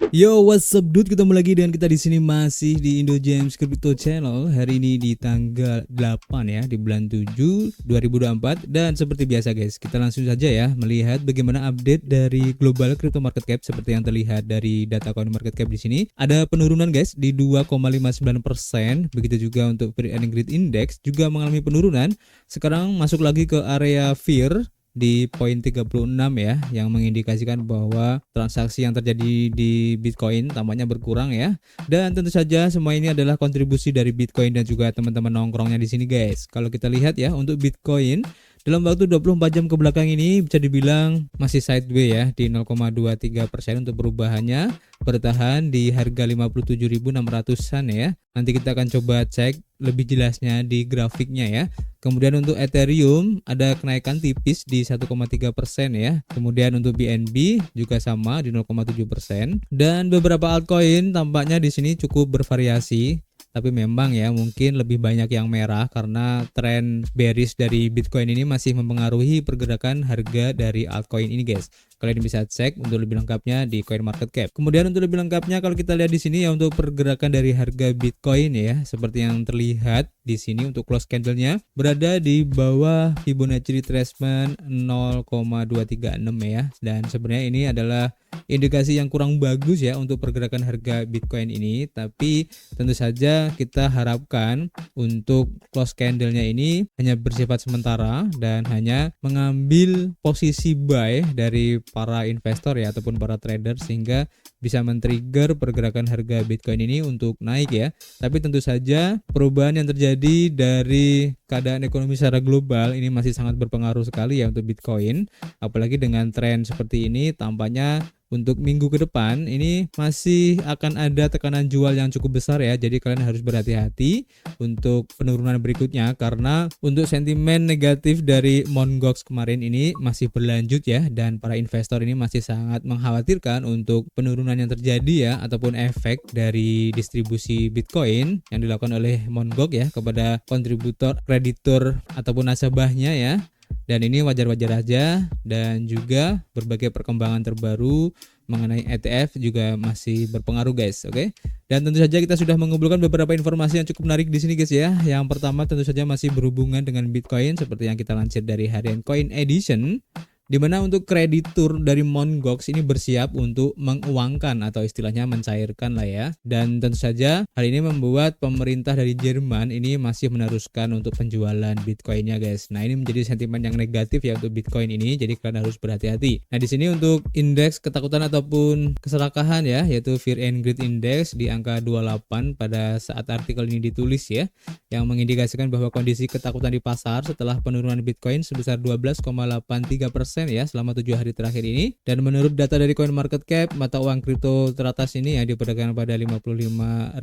Yo, what's up dude? Ketemu lagi dengan kita di sini masih di Indo James Crypto Channel. Hari ini di tanggal 8 ya, di bulan 7 2024. Dan seperti biasa guys, kita langsung saja ya melihat bagaimana update dari global crypto market cap. Seperti yang terlihat dari data coin market cap di sini, ada penurunan guys di 2,59%. Begitu juga untuk Fear and Greed Index juga mengalami penurunan. Sekarang masuk lagi ke area Fear di poin 36 ya, yang mengindikasikan bahwa transaksi yang terjadi di Bitcoin tampaknya berkurang ya. Dan tentu saja semua ini adalah kontribusi dari Bitcoin dan juga teman-teman nongkrongnya di sini guys. Kalau kita lihat ya, untuk Bitcoin dalam waktu 24 jam ke belakang ini bisa dibilang masih sideways ya di 0,23% untuk perubahannya, bertahan di harga 57.600-an ya. Nanti kita akan coba cek lebih jelasnya di grafiknya ya. Kemudian untuk Ethereum ada kenaikan tipis di 1,3% ya. Kemudian untuk BNB juga sama di 0,7%. Dan beberapa altcoin tampaknya di sini cukup bervariasi. Tapi memang ya mungkin lebih banyak yang merah karena tren bearish dari Bitcoin ini masih mempengaruhi pergerakan harga dari altcoin ini guys. Kalian bisa cek untuk lebih lengkapnya di Coin Market Cap. Kemudian untuk lebih lengkapnya kalau kita lihat di sini ya, untuk pergerakan dari harga Bitcoin ya, seperti yang terlihat di sini untuk close candle-nya berada di bawah Fibonacci retracement 0,236 ya. Dan sebenarnya ini adalah indikasi yang kurang bagus ya untuk pergerakan harga Bitcoin ini, tapi tentu saja kita harapkan untuk close candle-nya ini hanya bersifat sementara dan hanya mengambil posisi buy dari para investor ya ataupun para trader, sehingga bisa men-trigger pergerakan harga Bitcoin ini untuk naik ya. Tapi tentu saja perubahan yang terjadi dari keadaan ekonomi secara global ini masih sangat berpengaruh sekali ya untuk Bitcoin. Apalagi dengan tren seperti ini, tampaknya untuk minggu ke depan ini masih akan ada tekanan jual yang cukup besar ya. Jadi kalian harus berhati-hati untuk penurunan berikutnya, karena untuk sentimen negatif dari Mt. Gox kemarin ini masih berlanjut ya, dan para investor ini masih sangat mengkhawatirkan untuk penurunan yang terjadi ya, ataupun efek dari distribusi Bitcoin yang dilakukan oleh Mt. Gox ya kepada kontributor, kreditur ataupun nasabahnya ya. Dan ini wajar-wajar aja, dan juga berbagai perkembangan terbaru mengenai ETF juga masih berpengaruh guys, oke? Dan tentu saja kita sudah mengumpulkan beberapa informasi yang cukup menarik di sini guys ya. Yang pertama tentu saja masih berhubungan dengan Bitcoin, seperti yang kita lansir dari Harian Coin Edition, di mana untuk kreditur dari Mt. Gox ini bersiap untuk menguangkan atau istilahnya mencairkan lah ya. Dan tentu saja hal ini membuat pemerintah dari Jerman ini masih meneruskan untuk penjualan Bitcoinnya guys. Nah, ini menjadi sentimen yang negatif ya untuk Bitcoin ini, jadi kalian harus berhati-hati. Nah, di sini untuk indeks ketakutan ataupun keserakahan ya, yaitu Fear and Greed Index di angka 28 pada saat artikel ini ditulis ya, yang mengindikasikan bahwa kondisi ketakutan di pasar setelah penurunan Bitcoin sebesar 12,83% ya selama 7 hari terakhir ini. Dan menurut data dari Coin Market Cap, mata uang kripto teratas ini ya diperdagangkan pada 55.207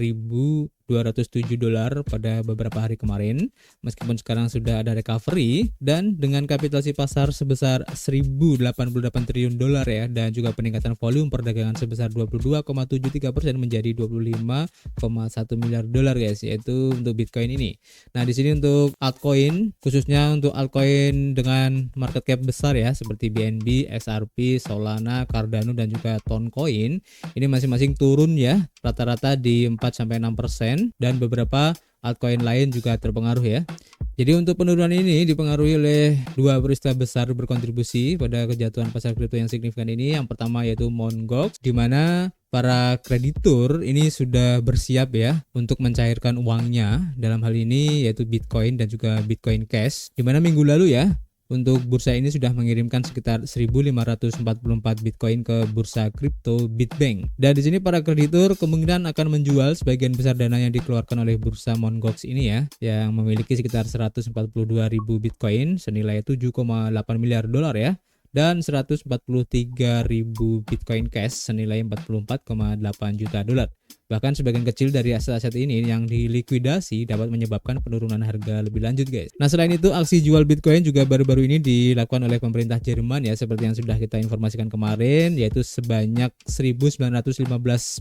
dolar pada beberapa hari kemarin, meskipun sekarang sudah ada recovery, dan dengan kapitalisasi pasar sebesar 1.088 triliun dolar ya, dan juga peningkatan volume perdagangan sebesar 22,73% menjadi 25,1 miliar dolar guys, yaitu untuk Bitcoin ini. Nah, di sini untuk altcoin, khususnya untuk altcoin dengan market cap besar ya, seperti BNB, XRP, Solana, Cardano dan juga Toncoin, ini masing-masing turun ya, rata-rata di 4-6%, dan beberapa altcoin lain juga terpengaruh ya. Jadi untuk penurunan ini dipengaruhi oleh dua peristiwa besar berkontribusi pada kejatuhan pasar kripto yang signifikan ini. Yang pertama yaitu Mt. Gox, di mana para kreditur ini sudah bersiap ya untuk mencairkan uangnya, dalam hal ini yaitu Bitcoin dan juga Bitcoin Cash, di mana minggu lalu ya untuk bursa ini sudah mengirimkan sekitar 1.544 Bitcoin ke bursa kripto Bitbank. Dan di sini para kreditur kemungkinan akan menjual sebagian besar dana yang dikeluarkan oleh bursa Mt. Gox ini ya, yang memiliki sekitar 142.000 Bitcoin senilai 7,8 miliar dolar ya, dan 143.000 Bitcoin Cash senilai 44,8 juta dolar. Bahkan sebagian kecil dari aset-aset ini yang dilikuidasi dapat menyebabkan penurunan harga lebih lanjut guys. Nah, selain itu aksi jual Bitcoin juga baru-baru ini dilakukan oleh pemerintah Jerman ya, seperti yang sudah kita informasikan kemarin, yaitu sebanyak 1.915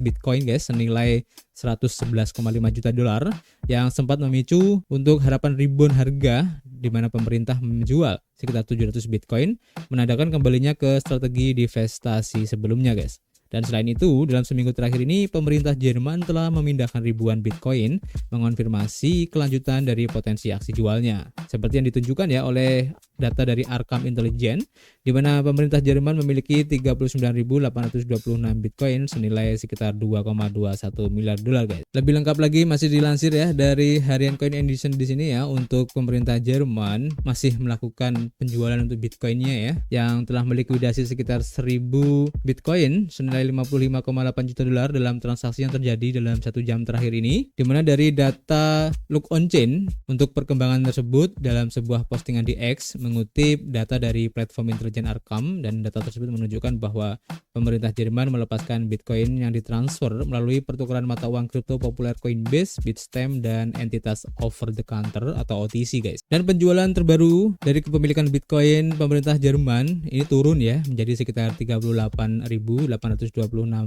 Bitcoin guys senilai 111,5 juta dolar, yang sempat memicu untuk harapan rebound harga, di mana pemerintah menjual sekitar 700 Bitcoin, menandakan kembalinya ke strategi divestasi sebelumnya guys. Dan selain itu, dalam seminggu terakhir ini, pemerintah Jerman telah memindahkan ribuan Bitcoin, mengonfirmasi kelanjutan dari potensi aksi jualnya. Seperti yang ditunjukkan ya oleh data dari Arkham Intelligence, di mana pemerintah Jerman memiliki 39.826 Bitcoin senilai sekitar 2,21 miliar dolar, guys. Lebih lengkap lagi masih dilansir ya dari Harian Coin Edition di sini ya, untuk pemerintah Jerman masih melakukan penjualan untuk Bitcoinnya ya, yang telah melikuidasi sekitar 1000 Bitcoin senilai 55,8 juta dolar dalam transaksi yang terjadi dalam 1 jam terakhir ini, di mana dari data Look on Chain untuk perkembangan tersebut dalam sebuah postingan di X mengutip data dari platform intelijen Arkham, dan data tersebut menunjukkan bahwa pemerintah Jerman melepaskan Bitcoin yang ditransfer melalui pertukaran mata uang kripto populer Coinbase, Bitstamp, dan entitas over the counter atau OTC, guys. Dan penjualan terbaru dari kepemilikan Bitcoin pemerintah Jerman ini turun ya menjadi sekitar 38.826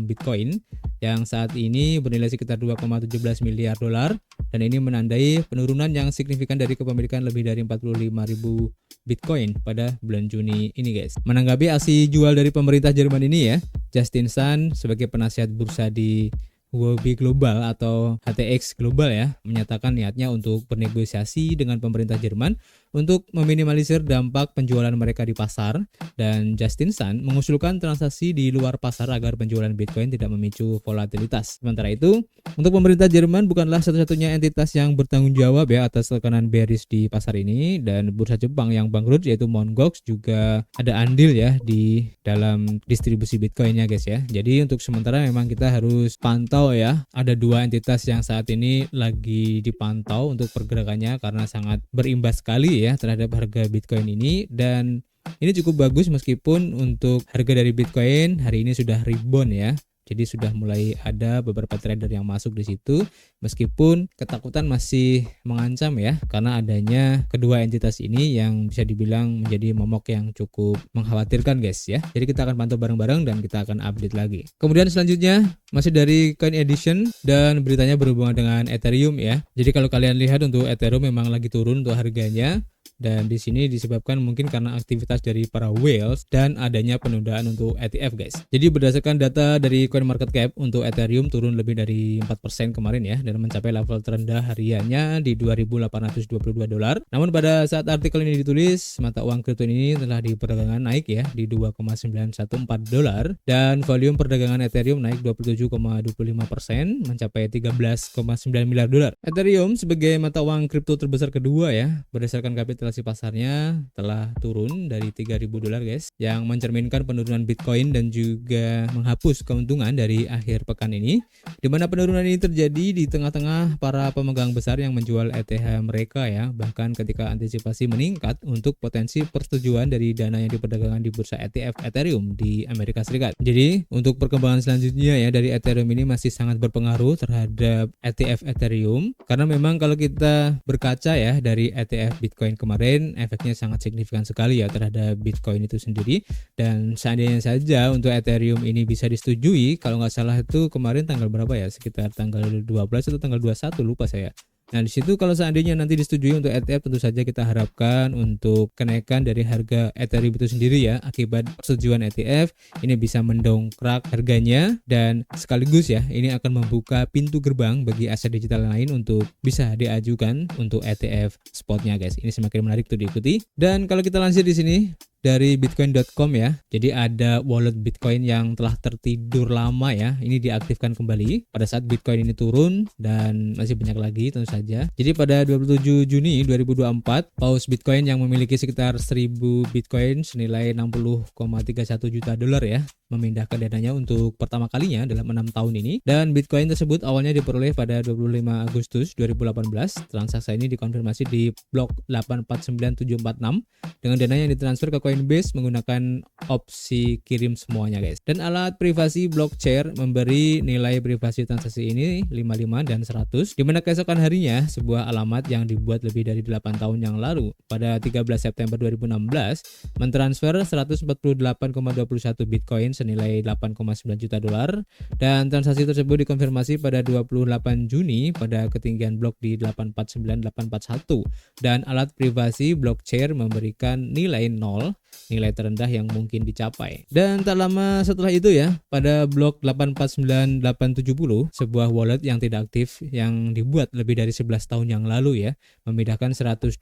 Bitcoin yang saat ini bernilai sekitar 2,17 miliar dolar, dan ini menandai penurunan yang signifikan dari kepemilikan lebih dari 45.000 Bitcoin pada bulan Juni ini, guys. Menanggapi aksi jual dari pemerintah Jerman ini ya, Justin Sun sebagai penasihat bursa di Huobi Global atau HTX Global ya, menyatakan niatnya untuk bernegosiasi dengan pemerintah Jerman untuk meminimalisir dampak penjualan mereka di pasar, dan Justin Sun mengusulkan transaksi di luar pasar agar penjualan Bitcoin tidak memicu volatilitas. Sementara itu, untuk pemerintah Jerman bukanlah satu-satunya entitas yang bertanggung jawab ya atas tekanan bearish di pasar ini, dan bursa Jepang yang bangkrut yaitu Mt. Gox juga ada andil ya di dalam distribusi Bitcoinnya, guys ya. Jadi untuk sementara memang kita harus pantau ya, ada dua entitas yang saat ini lagi dipantau untuk pergerakannya karena sangat berimbas sekali ya terhadap harga Bitcoin ini, dan ini cukup bagus meskipun untuk harga dari Bitcoin hari ini sudah rebound ya. Jadi sudah mulai ada beberapa trader yang masuk di situ, meskipun ketakutan masih mengancam ya karena adanya kedua entitas ini yang bisa dibilang menjadi momok yang cukup mengkhawatirkan, guys ya. Jadi kita akan pantau bareng-bareng dan kita akan update lagi. Kemudian selanjutnya masih dari Coin Edition dan beritanya berhubungan dengan Ethereum ya. Jadi kalau kalian lihat untuk Ethereum memang lagi turun untuk harganya. Dan di sini disebabkan mungkin karena aktivitas dari para whales dan adanya penundaan untuk ETF, guys. Jadi berdasarkan data dari CoinMarketCap untuk Ethereum turun lebih dari 4% kemarin ya, dan mencapai level terendah hariannya di 2.822 dolar. Namun pada saat artikel ini ditulis, mata uang kripto ini telah diperdagangkan naik ya di 2,914 dolar, dan volume perdagangan Ethereum naik 27,25% mencapai 13,9 miliar dolar. Ethereum sebagai mata uang kripto terbesar kedua ya, berdasarkan kapitalisasi pasarnya telah turun dari 3.000 dolar, guys, yang mencerminkan penurunan Bitcoin dan juga menghapus keuntungan dari akhir pekan ini, di mana penurunan ini terjadi di tengah-tengah para pemegang besar yang menjual ETH mereka ya, bahkan ketika antisipasi meningkat untuk potensi persetujuan dari dana yang diperdagangkan di bursa ETF Ethereum di Amerika Serikat. Jadi untuk perkembangan selanjutnya ya dari Ethereum ini masih sangat berpengaruh terhadap ETF Ethereum, karena memang kalau kita berkaca ya dari ETF Bitcoin kemarin, efeknya sangat signifikan sekali ya terhadap Bitcoin itu sendiri. Dan seandainya saja untuk Ethereum ini bisa disetujui, kalau nggak salah itu kemarin tanggal berapa ya, sekitar tanggal 12 atau tanggal 21 lupa saya. Nah di situ kalau seandainya nanti disetujui untuk ETF, tentu saja kita harapkan untuk kenaikan dari harga Ethereum itu sendiri ya, akibat persetujuan ETF ini bisa mendongkrak harganya, dan sekaligus ya ini akan membuka pintu gerbang bagi aset digital lain untuk bisa diajukan untuk ETF spotnya, guys. Ini semakin menarik tuh diikuti. Dan kalau kita lansir di sini dari bitcoin.com ya, jadi ada wallet Bitcoin yang telah tertidur lama ya, ini diaktifkan kembali pada saat Bitcoin ini turun, dan masih banyak lagi tentu saja. Jadi pada 27 Juni 2024, paus Bitcoin yang memiliki sekitar 1000 Bitcoin senilai 60,31 juta dolar ya, memindahkan dananya untuk pertama kalinya dalam 6 tahun ini, dan Bitcoin tersebut awalnya diperoleh pada 25 Agustus 2018. Transaksi ini dikonfirmasi di blok 849746 dengan dana yang ditransfer ke Coinbase menggunakan opsi kirim semuanya, guys. Dan alat privasi blockchain memberi nilai privasi transaksi ini 55 dan 100, di mana keesokan harinya sebuah alamat yang dibuat lebih dari 8 tahun yang lalu pada 13 September 2016 mentransfer 148,21 Bitcoin senilai 8,9 juta dolar, dan transaksi tersebut dikonfirmasi pada 28 Juni pada ketinggian blok di 849841, dan alat privasi blockchain memberikan nilai 0, nilai terendah yang mungkin dicapai. Dan tak lama setelah itu ya, pada blok 849870, sebuah wallet yang tidak aktif yang dibuat lebih dari 11 tahun yang lalu ya, memindahkan 126,65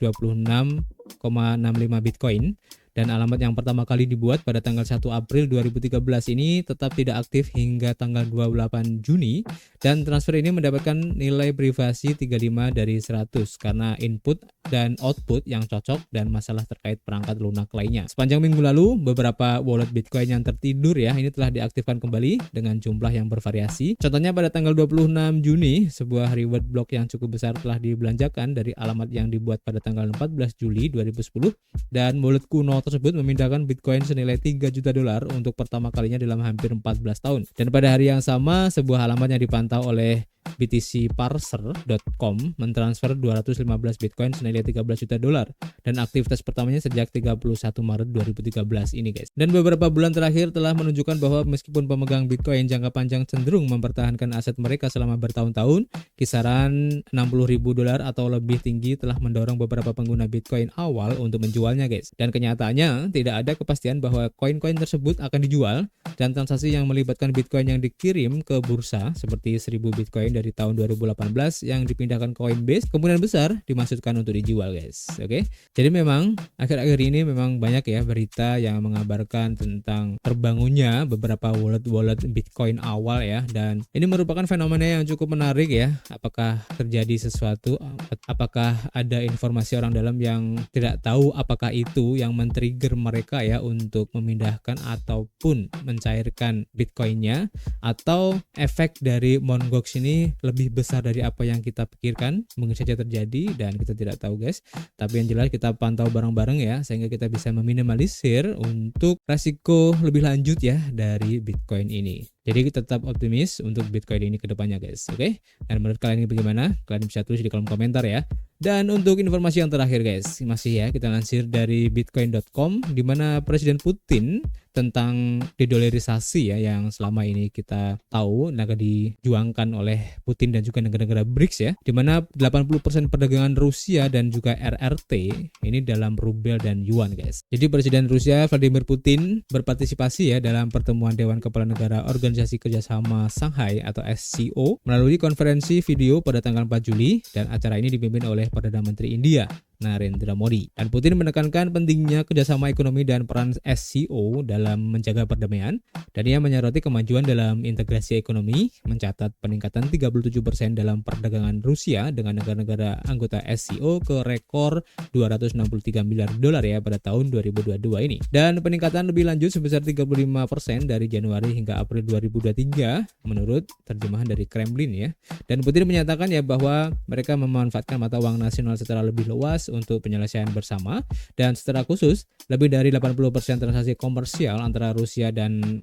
Bitcoin, dan alamat yang pertama kali dibuat pada tanggal 1 April 2013 ini tetap tidak aktif hingga tanggal 28 Juni, dan transfer ini mendapatkan nilai privasi 35 dari 100 karena input dan output yang cocok dan masalah terkait perangkat lunak lainnya. Sepanjang minggu lalu, beberapa wallet Bitcoin yang tertidur ya ini telah diaktifkan kembali dengan jumlah yang bervariasi. Contohnya pada tanggal 26 Juni, sebuah reward block yang cukup besar telah dibelanjakan dari alamat yang dibuat pada tanggal 14 Juli 2010, dan wallet kuno tersebut memindahkan Bitcoin senilai 3 juta dolar untuk pertama kalinya dalam hampir 14 tahun. Dan pada hari yang sama, sebuah alamat yang dipantau oleh btcparser.com mentransfer 215 Bitcoin senilai 13 juta dolar, dan aktivitas pertamanya sejak 31 Maret 2013 ini guys. Dan beberapa bulan terakhir telah menunjukkan bahwa meskipun pemegang Bitcoin jangka panjang cenderung mempertahankan aset mereka selama bertahun-tahun, kisaran 60.000 dolar atau lebih tinggi telah mendorong beberapa pengguna Bitcoin awal untuk menjualnya guys. Dan kenyataannya tidak ada kepastian bahwa koin-koin tersebut akan dijual, dan transaksi yang melibatkan Bitcoin yang dikirim ke bursa seperti 1000 Bitcoin dari tahun 2018 yang dipindahkan Coinbase kemungkinan besar dimaksudkan untuk dijual guys. Oke. Jadi memang akhir-akhir ini memang banyak ya berita yang mengabarkan tentang terbangunnya beberapa wallet Bitcoin awal ya, dan ini merupakan fenomena yang cukup menarik ya. Apakah terjadi sesuatu, apakah ada informasi orang dalam yang tidak tahu apakah itu yang men-trigger mereka ya untuk memindahkan ataupun mencairkan Bitcoinnya, atau efek dari Mt. Gox ini lebih besar dari apa yang kita pikirkan. Mungkin saja terjadi dan kita tidak tahu guys, tapi yang jelas kita pantau bareng-bareng ya, sehingga kita bisa meminimalisir untuk resiko lebih lanjut ya dari Bitcoin ini. Jadi kita tetap optimis untuk Bitcoin ini ke depannya guys. Oke. Dan menurut kalian ini bagaimana? Kalian bisa tulis di kolom komentar ya. Dan untuk informasi yang terakhir guys, masih ya kita lansir dari bitcoin.com, di mana Presiden Putin tentang dedolarisasi ya yang selama ini kita tahu akan dijuangkan oleh Putin dan juga negara-negara BRICS ya, di mana 80% perdagangan Rusia dan juga RRT ini dalam rubel dan yuan guys. Jadi Presiden Rusia Vladimir Putin berpartisipasi ya dalam pertemuan Dewan Kepala Negara Organisasi Kerjasama Shanghai atau SCO melalui konferensi video pada tanggal 4 Juli, dan acara ini dipimpin oleh Perdana Menteri India Narendra Modi. Dan Putin menekankan pentingnya kerjasama ekonomi dan peran SCO dalam menjaga perdamaian, dan ia menyoroti kemajuan dalam integrasi ekonomi, mencatat peningkatan 37% dalam perdagangan Rusia dengan negara-negara anggota SCO ke rekor 263 miliar dolar ya pada tahun 2022 ini, dan peningkatan lebih lanjut sebesar 35% dari Januari hingga April 2023 menurut terjemahan dari Kremlin ya. Dan Putin menyatakan ya bahwa mereka memanfaatkan mata uang nasional secara lebih luas untuk penyelesaian bersama, dan secara khusus lebih dari 80% transaksi komersial antara Rusia dan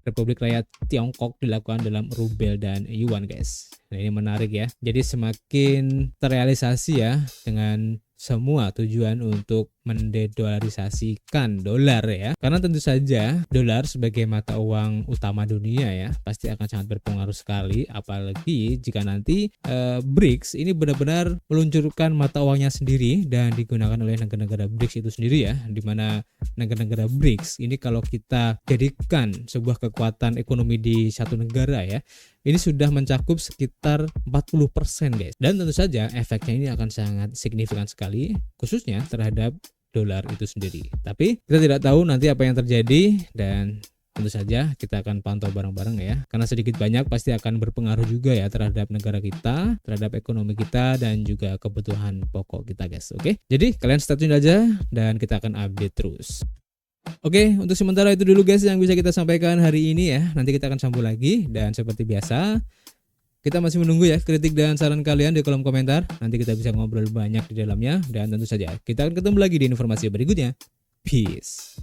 Republik Rakyat Tiongkok dilakukan dalam rubel dan yuan guys. Nah, ini menarik ya. Jadi semakin terrealisasi ya dengan semua tujuan untuk mendedolarisasikan dolar ya, karena tentu saja dolar sebagai mata uang utama dunia ya pasti akan sangat berpengaruh sekali, apalagi jika nanti BRICS ini benar-benar meluncurkan mata uangnya sendiri dan digunakan oleh negara-negara BRICS itu sendiri ya, dimana negara-negara BRICS ini kalau kita jadikan sebuah kekuatan ekonomi di satu negara ya, ini sudah mencakup sekitar 40% guys, dan tentu saja efeknya ini akan sangat signifikan sekali khususnya terhadap dolar itu sendiri. Tapi kita tidak tahu nanti apa yang terjadi, dan tentu saja kita akan pantau bareng-bareng ya, karena sedikit banyak pasti akan berpengaruh juga ya terhadap negara kita, terhadap ekonomi kita, dan juga kebutuhan pokok kita guys. Oke, jadi kalian stay tune aja dan kita akan update terus. Oke, untuk sementara itu dulu guys yang bisa kita sampaikan hari ini ya. Nanti kita akan sambung lagi, dan seperti biasa kita masih menunggu ya kritik dan saran kalian di kolom komentar. Nanti kita bisa ngobrol banyak di dalamnya, dan tentu saja kita akan ketemu lagi di informasi berikutnya. Peace.